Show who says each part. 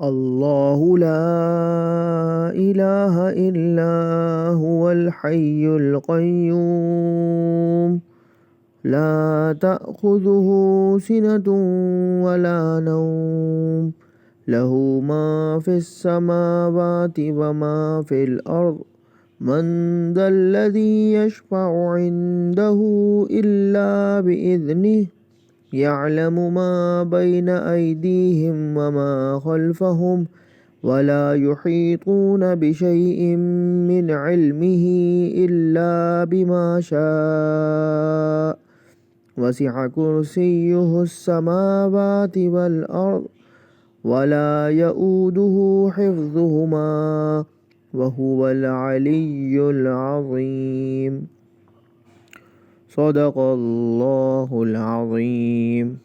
Speaker 1: الله لا إله إلا هو الحي القيوم لا تأخذه سنة ولا نوم له ما في السماوات وما في الأرض من ذا الذي يشفع عنده إلا بإذنه يعلم ما بين أيديهم وما خلفهم ولا يحيطون بشيء من علمه إلا بما شاء وسع كرسيه السماوات والأرض ولا يؤوده حفظهما وهو العلي العظيم صدق الله العظيم.